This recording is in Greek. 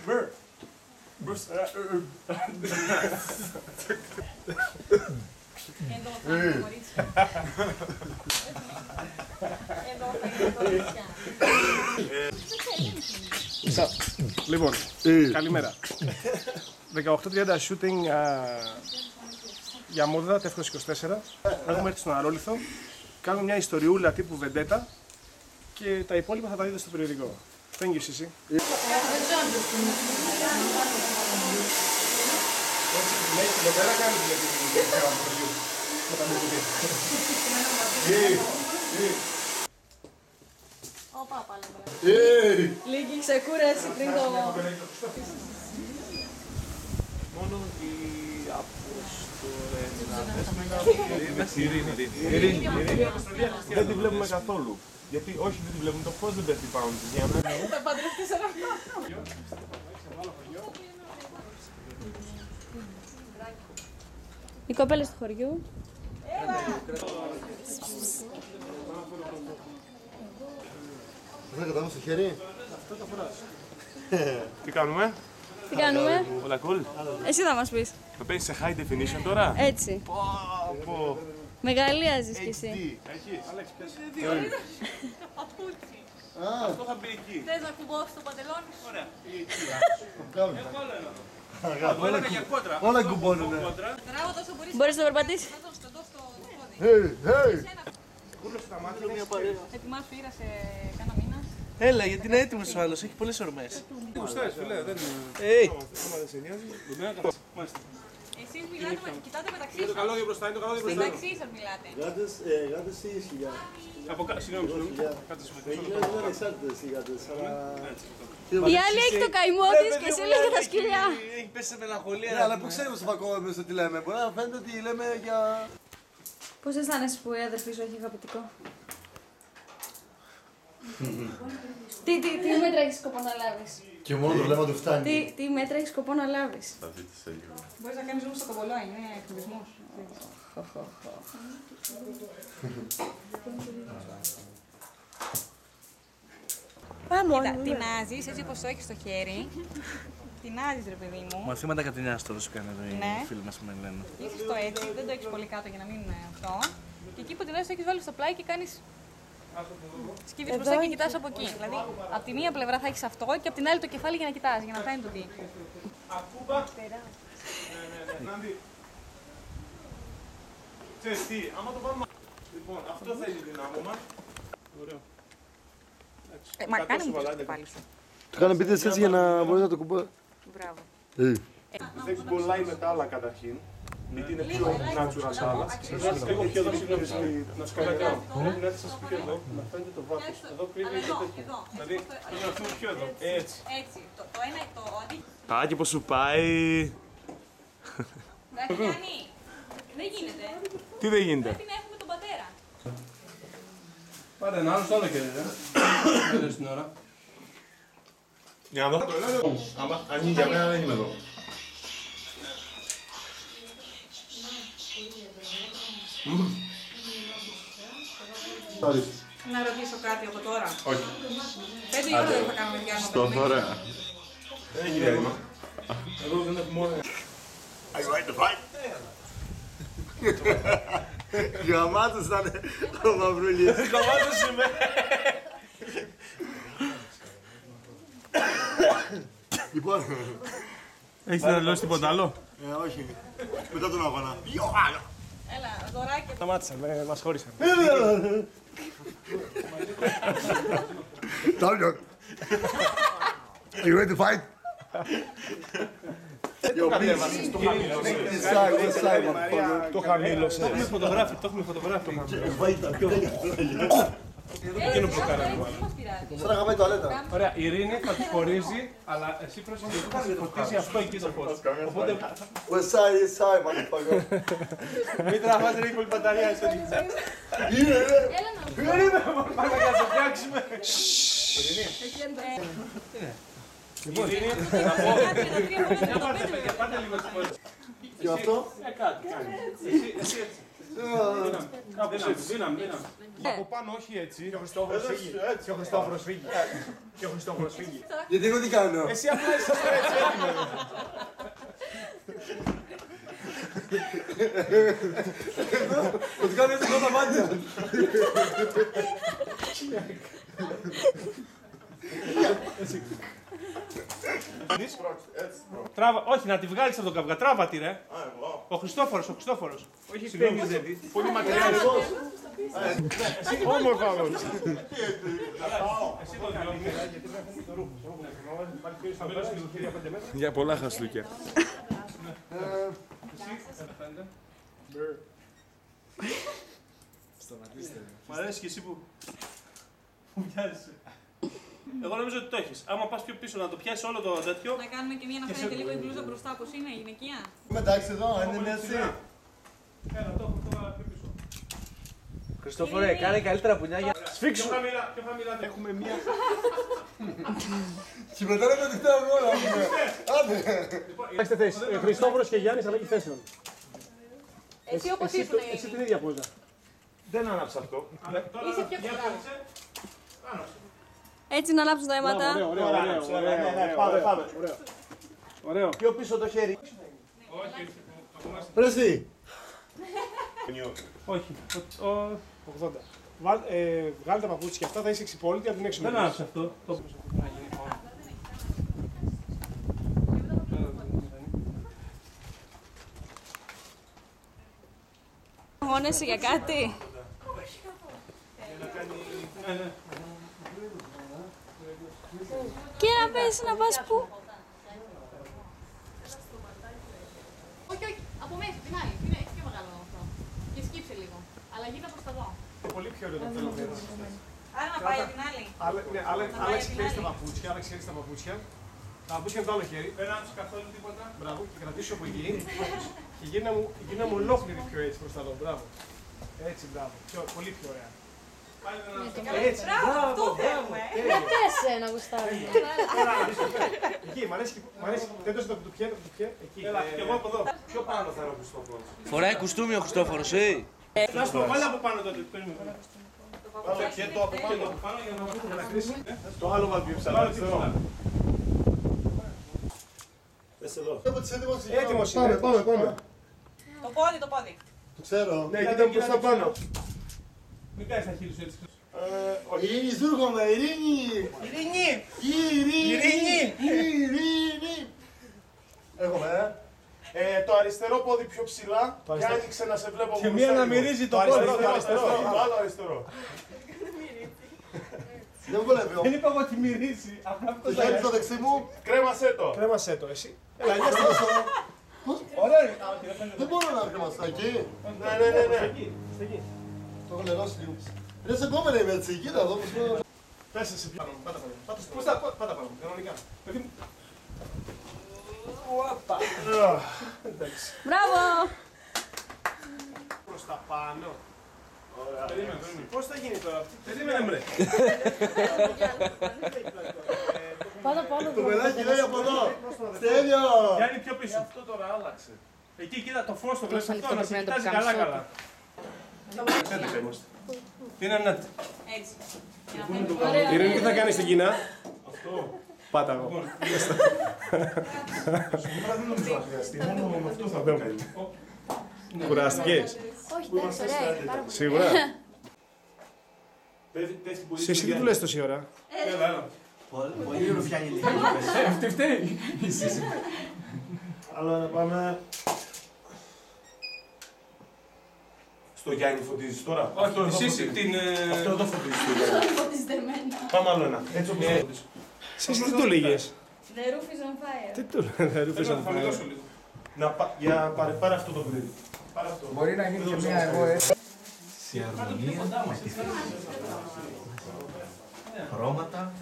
Εδώ θα είναι κορίτσια. Εδώ θα είναι κορίτσια. Λοιπόν, καλημέρα. 18:30 shooting για μόδα, τεύχος 24. Έχουμε έρθει στον Αρόλιθο. Κάνουμε μια ιστοριούλα τύπου βεντέτα και τα υπόλοιπα θα τα δείτε στο περιοδικό. Thank you, Sisi. Όπα, πάλι. Λίγη ξεκούραση πριν το... Μόνο η Ειρήνη. Δεν τη βλέπουμε καθόλου. Γιατί όχι δεν τη βλέπουμε, το πώς δεν πέφτει πάνω της για μένα. Θα παντρευτείς ένα χρόνο. Οι κοπέλες του χωριού. Θα κατάμε στο χέρι. Τι κάνουμε? Τι κάνουμε? Όλα cool. Εσύ θα μας πεις. Το παίζεις σε high definition τώρα? Έτσι. Πω. Μεγαλείαζεις κι εσύ. Έχεις? Αλέξη, πιάσε δύο. Παπούτσι. Αυτό θα μπει εκεί. Θες να κουμπώσεις το παντελόνι σου? Ωραία. Όλα κουμπώνουνε. Μπορείς να το περπατήσεις? Ετοιμάσου ήρα σε κάνα μήνα. Έλα, γιατί είναι έτοιμος ο άλλος, έχει πολλές ορμές. Γουστάρεις, φίλε, δεν Άμα δεν σε νοιάζει. Εσείς μιλάτε, κοιτάτε μεταξύ σας. το καλώδιο μπροστά, είναι το καλώδιο μπροστά. Μεταξύ σας μιλάτε. Γάτες ή σκυλιά. Συγγνώμη, κάτσε σου Οι γυναίκες δεν είναι εξάρτητες οι γάτες, αλλά... Η άλλη έχει το καημό της και εσύ λες για τα σκυλιά. Έχει πέσει σε μελαγχολία. Ναι, αλλά πού ξέρουμε στο φακό εμείς το τι λέμε. Μπορεί να φαίνεται ότι λέμε για... Πώς αισθάνεσαι που η αδερφή σου έχει αγαπητικό? Τι μέτρα έχεις σκοπό να λάβεις? Και μόνο το βλέμμα του φτάνει. Τι μέτρα έχεις σκοπό να λάβεις? Θα δείτε σε λίγο. Μπορείς να κάνεις ζούμε στο κοβολό, είναι εκφοβισμός. Κοίτα, τεινάζεις έτσι όπως το έχεις στο χέρι. Τεινάζεις ρε παιδί μου. Μαθήματα κατηνιάς τώρα σου κάνει εδώ Ναι. οι φίλοι μας που με λένε. Είσαι το έτσι, δεν το έχεις πολύ κάτω για να μην είναι αυτό. Και εκεί που τεινάζεις το έχεις βάλει στο πλάι και κάνεις... Σκύβεις μπροστά και κοιτάς από εκεί. Δηλαδή, από τη μία πλευρά θα έχεις αυτό και από την άλλη το κεφάλι για να κοιτάς, για να φαίνεται ότι... Ακούμπα. Νάντι. Ξέρεις τι, άμα το πάμε... Λοιπόν, αυτό θέλει δυνάμωμα. Ωραίο. Μα κάνε μου το κεφάλι σου. Το κάνω πείτε έτσι για να μπορείς να το κουμπώ. Μπράβο. Δεν κολλάει με τα άλλα καταρχήν. Γιατί είναι πιο natural σάλα. Λίγο πιο εδώ, συγγνώμη, να σου κάνω εδώ. Πρέπει να έρθεις πιο εδώ, να φαίνεται το βάθος. Εδώ κρύβει και τέτοιο. Δηλαδή, πρέπει να έρθουμε πιο εδώ. Έτσι. Έτσι. Το ένα, το αντίθετο. Άκη πως σου πάει. Γιάννη, δεν γίνεται. Τι δεν γίνεται. Πρέπει να έχουμε τον πατέρα. Πάρε ένα άλλο στο άλλο χέρι, δεν στην ώρα. Για να δω. Αν είναι για μένα δεν είμαι εδώ. Να ρωτήσω κάτι από τώρα. Όχι. 5 ώρα δεν θα κάνουμε διάλειμμα. Στο ωραία. Δεν έχει διάλειμμα. Εδώ δεν έχουμε μόνο. Are you ready to fight? Γαμάτος ήταν ο Μαυρούλης. Κομμάτος είμαι. Λοιπόν, Έχεις να δηλώσει τίποτα άλλο? όχι. Μετά τον αγώνα. Έλα, δωράκια. Σταμάτησαν, μας χώρισαν. Τάλιο. Are you ready to fight? Yo, please. West side, motherfucker. Το χαμήλωσε. Το έχουμε φωτογράφει, το έχουμε φωτογράφει. Εκείνο που κάναμε. Σαν να γαμάει τουαλέτα. Ωραία, η Ειρήνη θα τη χωρίζει, αλλά εσύ πρόσεχε γιατί θα σε φωτίσει αυτό εκεί το φως. Οπότε West side, east side, motherfucker. μην τραβάς ρε, έχει πολύ μπαταρία στο δίκτυο. Είναι, ρε. Πάμε να σε φτιάξουμε. Λοιπόν, Ειρήνη, να πω. Πάτε λίγο στην πόλη. Και αυτό. Κάτι, κάνει. Εσύ έτσι. Κάπως έτσι. Δύναμη. Από πάνω όχι έτσι. Και ο Χριστόφορος φύγει. Και ο Χριστόφορος φύγει. Και ο Χριστόφορος φύγει. Γιατί εγώ τι κάνω. Εσύ απλά είσαι στο έτσι έτοιμο. Θα του κάνω έτσι τα μάτια. Τράβα, όχι, να τη βγάλεις από τον καυγά. Τράβα τη, ρε. Ο Χριστόφορος. Όχι, συγγνώμη. Πολύ μακριά. Όμορφα όμως. Για πολλά χαστούκια. Μ' αρέσει και εσύ που πιάζεσαι. Εγώ νομίζω ότι το έχεις. Άμα πας πιο πίσω να το πιάσεις όλο το τέτοιο. Να κάνουμε και μία να φαίνεται λίγο η μπλούζα μπροστά, πώς είναι, γυναικεία. Εντάξει εδώ, είναι έτσι. Έλα, το έχω το πιο πίσω. Χριστόφορε, κάνε καλύτερα πουνιά για... Σφίξου. Πιο χαμηλά. Έχουμε μία. Και μετά να το κοιτάμε όλα. Άντε. Αλλάξτε θέση. Χριστόφορος και Γιάννης αλλαγή θέσεων. Εσύ όπως ήσουν, Εσύ την ίδια πόζα. Δεν άναψα αυτό. Είσαι πιο κοντά. Έτσι να ανάψουν τα αίματα. Πάμε. Ωραίο. Πιο πίσω το χέρι. Πρέστη. Όχι. 80. Βγάλε τα παπούτσια και αυτά, θα είσαι εξυπόλυτη από την έξω. Δεν άναψα αυτό. Αγώνεσαι για κάτι. Και να πες να πας πού. Όχι, από μέσα, την άλλη. Είναι πιο μεγάλο αυτό. Και σκύψε λίγο. Αλλά γίνα προς τα δω. Είναι πολύ πιο ωραίο το θέλω. Άρα να πάει από την άλλη. Άλλαξε χέρι στα παπούτσια, άλλαξε χέρι στα παπούτσια. Τα παπούτσια με το άλλο χέρι. Δεν άναψα καθόλου τίποτα. Μπράβο, και κρατήσω από εκεί. Και γίνα μου ολόκληρη πιο έτσι προς τα δω. Μπράβο. Έτσι, μπράβο. Πολύ πιο ωραία. Έτσι, Μπράβο, αυτό θέλουμε. Πέσε να γουστάρουμε. εκεί, μ' αρέσει. Δεν το ζητώ που του πιέρ, εκεί. Έλα, και εγώ από εδώ. Πιο πάνω θα είναι ο Χριστόφορος. Φοράει κουστούμι ο Χριστόφορος, Να σου πω, βάλε από πάνω τότε. Περίμενε. Και το από πάνω για να κρίσει. Το άλλο βάλει πιο ψηλά. Πες εδώ. Έτοιμος είναι. Πάμε. Το πόδι. Το ξέρω. Ναι, κοίτα προς τα πάνω. Μην κάνεις τα χείλη σου έτσι. Ειρήνη, σου έρχομαι, Ειρήνη. Ειρήνη. Έρχομαι, Το αριστερό πόδι πιο ψηλά και άνοιξε να σε βλέπω. Και μία να μυρίζει το πόδι. Το άλλο αριστερό. Δεν βολεύει. Δεν είπα εγώ ότι μυρίζει. Το χέρι στο δεξί μου. Κρέμασέ το. Κρέμασέ το, εσύ. Ωραία. Δεν μπορώ να κρεμαστώ εκεί. Ναι. Το έχω νερώσει λίγο. Είναι σε κόμμενα είμαι έτσι, κοίτα εδώ πως είναι. Πέσε σε πάνω. Πάτα πάνω, κανονικά. Παιδί μου. Μπράβο. Προς τα πάνω. Περίμενε. Πώς θα γίνει τώρα αυτή. Περίμενε μπρε. Το πελάκι λέει από εδώ. Στέλιο. Γιάννη πιο πίσω. Αυτό τώρα άλλαξε. Εκεί κοίτα το φως το βλέπεις αυτό να σε κοιτάζει καλά. Είναι ένα. Έτσι. Ειρήνη, τι θα κάνεις στην Κίνα. Αυτό. Πάτα εγώ. Δεν νομίζω να χρειαστεί. Μόνο με αυτό θα κάνει. Κουράστηκες. Όχι, εντάξει, ωραία. Πάρα πολύ. Σίγουρα. Εσύ τι δουλεύεις τόση ώρα. Έλα. Πολύ ρουφιάνι λίγο. Αυτή φταίει. Αλλά να πάμε. Στο Γιάννη φωτίζεις τώρα. Όχι, εσύ την. Αυτό εδώ φωτίζεις το Γιάννη. Πάμε άλλο ένα. Έτσι όπως το φωτίζεις. Εσύ τι του λέγες. The roof is on fire. Τι του λέγες. Θα φανελώσω λίγο. Για πάρε αυτό το γκριν. Πάρε αυτό. Μπορεί να γίνει και μία εγώ έτσι. Σε αρμονία με τη χρώματα.